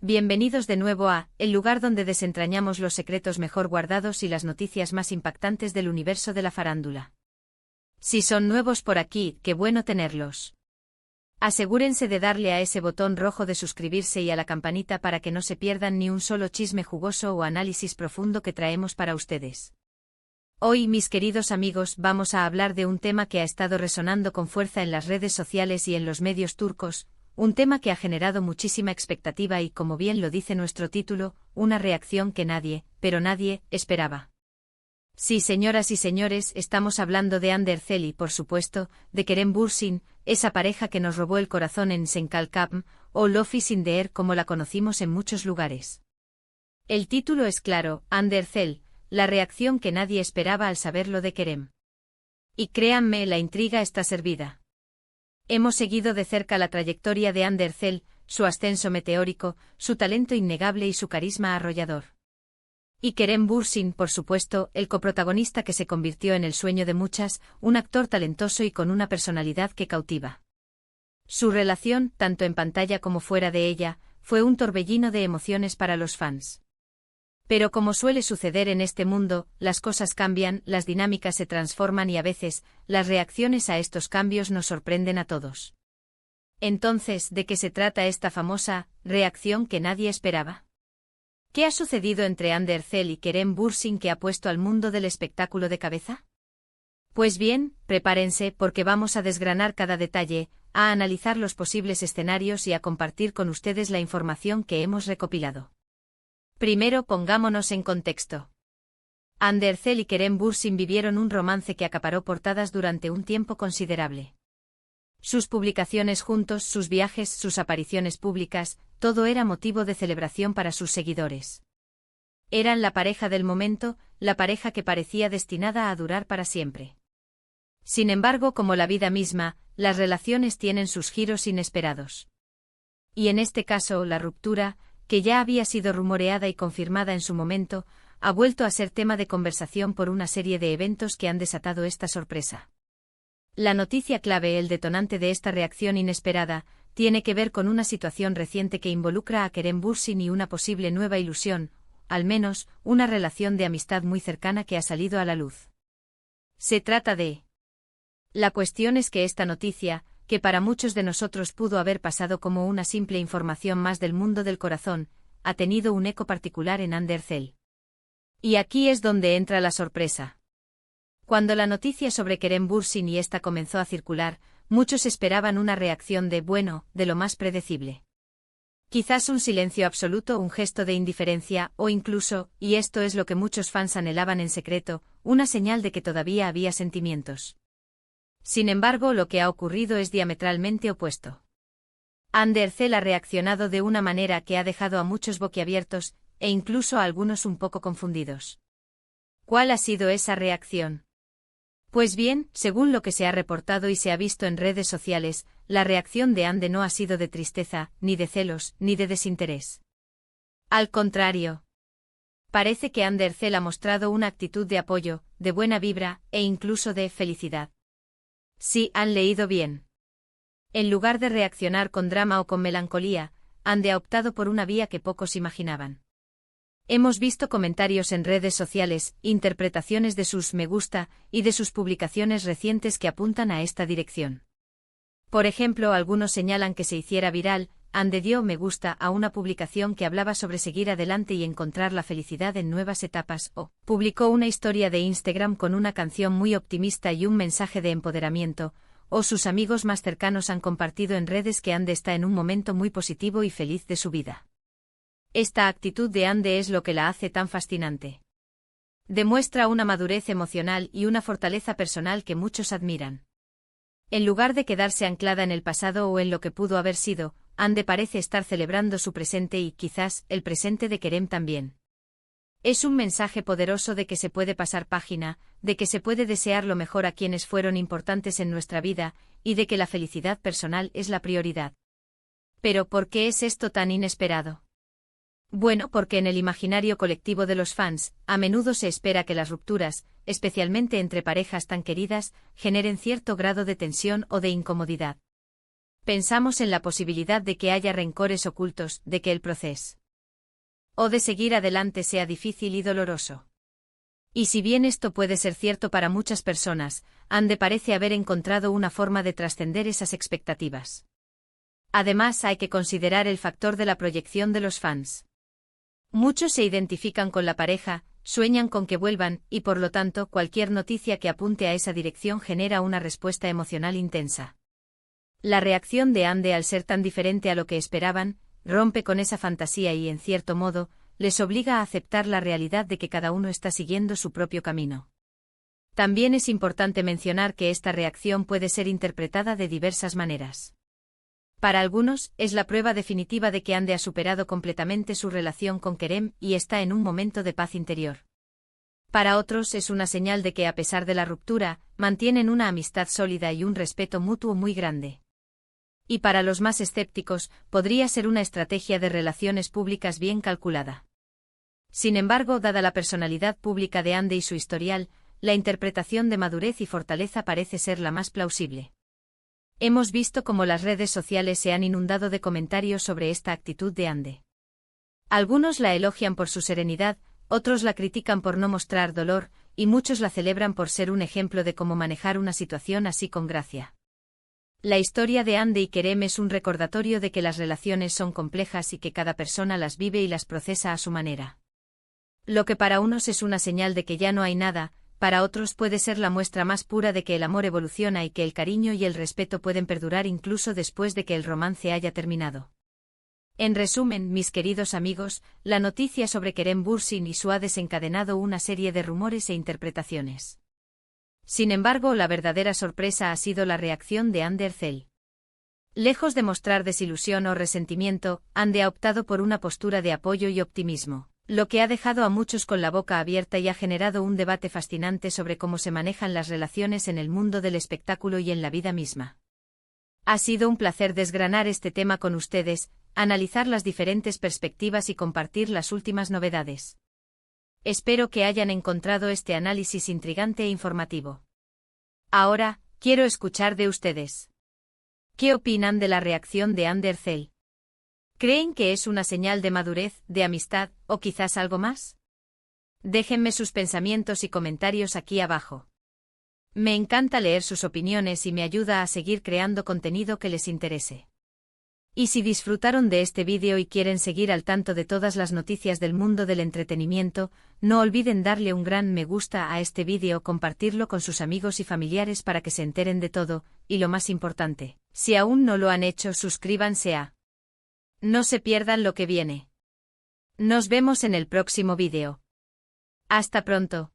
Bienvenidos de nuevo a el lugar donde desentrañamos los secretos mejor guardados y las noticias más impactantes del universo de la farándula. Si son nuevos por aquí, qué bueno tenerlos. Asegúrense de darle a ese botón rojo de suscribirse y a la campanita para que no se pierdan ni un solo chisme jugoso o análisis profundo que traemos para ustedes. Hoy, mis queridos amigos, vamos a hablar de un tema que ha estado resonando con fuerza en las redes sociales y en los medios turcos, un tema que ha generado muchísima expectativa y, como bien lo dice nuestro título, una reacción que nadie, pero nadie, esperaba. Sí, señoras y señores, estamos hablando de Hande Erçel y, por supuesto, de Kerem Bürsin, esa pareja que nos robó el corazón en Senkalkapm, o Lofis in the Air como la conocimos en muchos lugares. El título es claro, Hande Erçel, la reacción que nadie esperaba al saberlo de Kerem. Y créanme, la intriga está servida. Hemos seguido de cerca la trayectoria de Hande Erçel, su ascenso meteórico, su talento innegable y su carisma arrollador. Y Kerem Bürsin, por supuesto, el coprotagonista que se convirtió en el sueño de muchas, un actor talentoso y con una personalidad que cautiva. Su relación, tanto en pantalla como fuera de ella, fue un torbellino de emociones para los fans. Pero como suele suceder en este mundo, las cosas cambian, las dinámicas se transforman y a veces, las reacciones a estos cambios nos sorprenden a todos. Entonces, ¿de qué se trata esta famosa reacción que nadie esperaba? ¿Qué ha sucedido entre Hande Erçel y Kerem Bürsin que ha puesto al mundo del espectáculo de cabeza? Pues bien, prepárense porque vamos a desgranar cada detalle, a analizar los posibles escenarios y a compartir con ustedes la información que hemos recopilado. Primero pongámonos en contexto. Hande Erçel y Kerem Bürsin vivieron un romance que acaparó portadas durante un tiempo considerable. Sus publicaciones juntos, sus viajes, sus apariciones públicas, todo era motivo de celebración para sus seguidores. Eran la pareja del momento, la pareja que parecía destinada a durar para siempre. Sin embargo, como la vida misma, las relaciones tienen sus giros inesperados. Y en este caso, la ruptura, que ya había sido rumoreada y confirmada en su momento, ha vuelto a ser tema de conversación por una serie de eventos que han desatado esta sorpresa. La noticia clave, el detonante de esta reacción inesperada, tiene que ver con una situación reciente que involucra a Kerem Bürsin y una posible nueva ilusión, al menos, una relación de amistad muy cercana que ha salido a la luz. Se trata de... La cuestión es que esta noticia, que para muchos de nosotros pudo haber pasado como una simple información más del mundo del corazón, ha tenido un eco particular en Hande Erçel. Y aquí es donde entra la sorpresa. Cuando la noticia sobre Kerem Bürsin y esta comenzó a circular, muchos esperaban una reacción de lo más predecible. Quizás un silencio absoluto, un gesto de indiferencia, o incluso, y esto es lo que muchos fans anhelaban en secreto, una señal de que todavía había sentimientos. Sin embargo, lo que ha ocurrido es diametralmente opuesto. Hande Erçel ha reaccionado de una manera que ha dejado a muchos boquiabiertos, e incluso a algunos un poco confundidos. ¿Cuál ha sido esa reacción? Pues bien, según lo que se ha reportado y se ha visto en redes sociales, la reacción de Hande no ha sido de tristeza, ni de celos, ni de desinterés. Al contrario. Parece que Hande Erçel ha mostrado una actitud de apoyo, de buena vibra, e incluso de felicidad. Sí, han leído bien. En lugar de reaccionar con drama o con melancolía, Hande ha optado por una vía que pocos imaginaban. Hemos visto comentarios en redes sociales, interpretaciones de sus me gusta y de sus publicaciones recientes que apuntan a esta dirección. Por ejemplo, algunos señalan que se hiciera viral, Hande dio me gusta a una publicación que hablaba sobre seguir adelante y encontrar la felicidad en nuevas etapas, o publicó una historia de Instagram con una canción muy optimista y un mensaje de empoderamiento, o sus amigos más cercanos han compartido en redes que Hande está en un momento muy positivo y feliz de su vida. Esta actitud de Hande es lo que la hace tan fascinante. Demuestra una madurez emocional y una fortaleza personal que muchos admiran. En lugar de quedarse anclada en el pasado o en lo que pudo haber sido, Hande parece estar celebrando su presente y, quizás, el presente de Kerem también. Es un mensaje poderoso de que se puede pasar página, de que se puede desear lo mejor a quienes fueron importantes en nuestra vida, y de que la felicidad personal es la prioridad. Pero ¿por qué es esto tan inesperado? Bueno, porque en el imaginario colectivo de los fans, a menudo se espera que las rupturas, especialmente entre parejas tan queridas, generen cierto grado de tensión o de incomodidad. Pensamos en la posibilidad de que haya rencores ocultos, de que el proceso o de seguir adelante sea difícil y doloroso. Y si bien esto puede ser cierto para muchas personas, Ande parece haber encontrado una forma de trascender esas expectativas. Además, hay que considerar el factor de la proyección de los fans. Muchos se identifican con la pareja, sueñan con que vuelvan, y por lo tanto, cualquier noticia que apunte a esa dirección genera una respuesta emocional intensa. La reacción de Ande, al ser tan diferente a lo que esperaban, rompe con esa fantasía y, en cierto modo, les obliga a aceptar la realidad de que cada uno está siguiendo su propio camino. También es importante mencionar que esta reacción puede ser interpretada de diversas maneras. Para algunos, es la prueba definitiva de que Ande ha superado completamente su relación con Kerem y está en un momento de paz interior. Para otros es una señal de que, a pesar de la ruptura, mantienen una amistad sólida y un respeto mutuo muy grande. Y para los más escépticos, podría ser una estrategia de relaciones públicas bien calculada. Sin embargo, dada la personalidad pública de Ande y su historial, la interpretación de madurez y fortaleza parece ser la más plausible. Hemos visto cómo las redes sociales se han inundado de comentarios sobre esta actitud de Ande. Algunos la elogian por su serenidad, otros la critican por no mostrar dolor, y muchos la celebran por ser un ejemplo de cómo manejar una situación así con gracia. La historia de Ande y Kerem es un recordatorio de que las relaciones son complejas y que cada persona las vive y las procesa a su manera. Lo que para unos es una señal de que ya no hay nada, para otros puede ser la muestra más pura de que el amor evoluciona y que el cariño y el respeto pueden perdurar incluso después de que el romance haya terminado. En resumen, mis queridos amigos, la noticia sobre Kerem Bürsin y Su ha desencadenado una serie de rumores e interpretaciones. Sin embargo, la verdadera sorpresa ha sido la reacción de Ande Erçel. Lejos de mostrar desilusión o resentimiento, Ande ha optado por una postura de apoyo y optimismo, lo que ha dejado a muchos con la boca abierta y ha generado un debate fascinante sobre cómo se manejan las relaciones en el mundo del espectáculo y en la vida misma. Ha sido un placer desgranar este tema con ustedes, analizar las diferentes perspectivas y compartir las últimas novedades. Espero que hayan encontrado este análisis intrigante e informativo. Ahora, quiero escuchar de ustedes. ¿Qué opinan de la reacción de Ande Erçel? ¿Creen que es una señal de madurez, de amistad, o quizás algo más? Déjenme sus pensamientos y comentarios aquí abajo. Me encanta leer sus opiniones y me ayuda a seguir creando contenido que les interese. Y si disfrutaron de este vídeo y quieren seguir al tanto de todas las noticias del mundo del entretenimiento, no olviden darle un gran me gusta a este vídeo, compartirlo con sus amigos y familiares para que se enteren de todo, y lo más importante, si aún no lo han hecho, suscríbanse a. No se pierdan lo que viene. Nos vemos en el próximo vídeo. Hasta pronto.